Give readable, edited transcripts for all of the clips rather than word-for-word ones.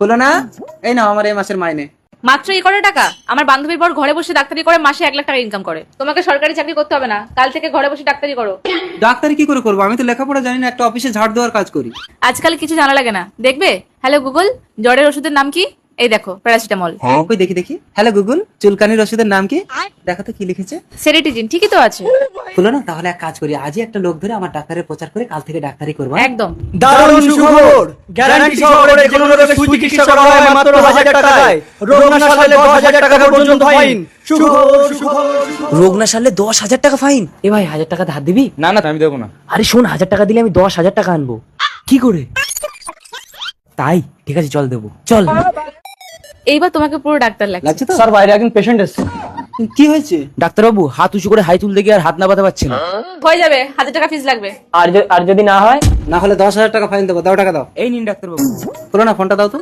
হলো না? এই নাও আমার এই মাসের মাইনে। মাত্র এই করে টাকা? আমার বান্ধবীর বর ঘরে বসে ডাক্তারি করে মাসে 1 লাখ টাকা ইনকাম করে। তোমাকে সরকারি চাকরি করতে হবে না, কাল থেকে ঘরে বসে ডাক্তারি করো। ডাক্তারি কি করে করবো? আমি তো লেখাপড়া জানি না, একটা অফিসে ঝাড় দেওয়ার কাজ করি। আজকাল কিছু জানা লাগে না। দেখবে, হ্যালো গুগল, জ্বরের ওষুধের নাম কি? এই দেখো, প্যারাসিটামল। কই দেখি দেখি। হ্যালো গুগল, চুলকানির ওষুধের নাম কি? দেখো তো কি লিখেছে। সেরিটিজিন, ঠিকই তো আছে। হলো না? তাহলে এক কাজ করি, আজই একটা লোক ধরে আমার ডাক্তারের প্রচার করে কাল থেকে ডাক্তারি করবো। একদম। দারুণ সুখবর, গ্যারান্টি সহকারে যে কোনো রোগের সুচিকিৎসা করা হয় মাত্র 1000 টাকায়। রোগ না সারলে 10,000 টাকা পর্যন্ত ফাইন। সুখবর সুখবর। রোগ না সারলে 10,000 টাকা ফাইন। এ ভাই 1000 টাকা ধার দিবি? না না আমি দেবো না। আরে শোন, 1000 টাকা দিলে আমি 10,000 টাকা আনবো। কি করে? তাই ঠিক আছে, চল দেবো, চল। এইবার তোমাকে পুরো ডাক্তার লাগছে। লাগছে তো? স্যার বাইরে একজন পেশেন্ট এসেছে। কি হয়েছে? ডাক্তারবাবু হাত উঁচু করে হাই তুলতে গিয়ে আর হাত নামাতে পারছি না। হয়ে যাবে, 1000 টাকা ফিস লাগবে। আর যদি না হয়? না হলে 10,000 টাকা ফাইন দেবো। দাও টাকা দাও। এই নিন ডাক্তারবাবু। হলো না? ফোনটা দাও তো।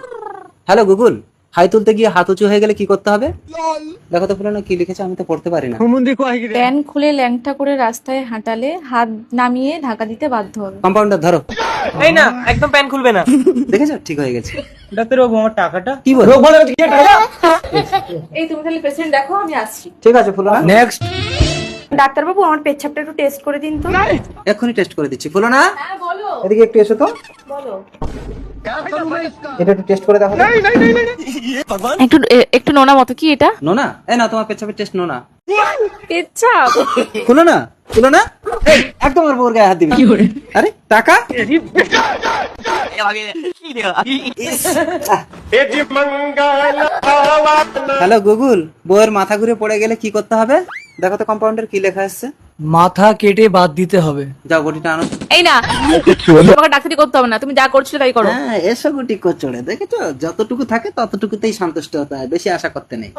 হ্যালো গুগল, হাই তুলতে গিয়ে হাত উঁচু হয়ে গেলে কি করতে হবে? দেখো তো ফুলানা কি লিখেছে, আমি তো পড়তে পারি না। প্যান খুলে ল্যাংটা করে রাস্তায় হাঁটালে হাত নামিয়ে ঢাকা দিতে বাধ্য হবে। কম্পাউন্ডার ধরো। এই না, একদম প্যান খুলবে না। দেখেছো, ঠিক হয়ে গেছে। ডাক্তারবাবু আমার টাকাটা কি বল? রোগ ভালো হচ্ছে, টাকা। এই তুমি খালি পেশেন্ট দেখো, আমি আসছি। ঠিক আছে ফুলানা। নেক্সট। ডাক্তারবাবু, আমার পেচ্ছাপটা একটু টেস্ট করে দিন তো। এক্ষুনি টেস্ট করে দিচ্ছি। ফুলানা, হ্যাঁ বলো। এদিকে একটু এসো তো। বলো। এটা একটু টেস্ট করে দেখো। একটু একটু নোনা মতো। কি এটা? নোনা? এই না, তোমার পেচ্ছাপের টেস্ট নোনা। পেচ্ছাপ? ফুলানা, ফুলানা, এই একদম আমার বউর গায়ে হাত দিবি। আরে টাকা। হ্যালো গুগল, বউয়ের মাথা ঘুরে পড়ে গেলে কি করতে হবে? দেখো তো কম্পাউন্ডার কি লেখা আছে। মাথা কেটে বাদ দিতে হবে। যাও গটিটা আনো। এই না, তোমাকে ডাক্তারি করতে হবে না, তুমি যা করছো তাই করো। হ্যাঁ, এসো গুটি কচড়ে। দেখেছো, যতটুকু থাকে ততটুকুতেই সন্তুষ্ট হতে হয়, বেশি আশা করতে নেই।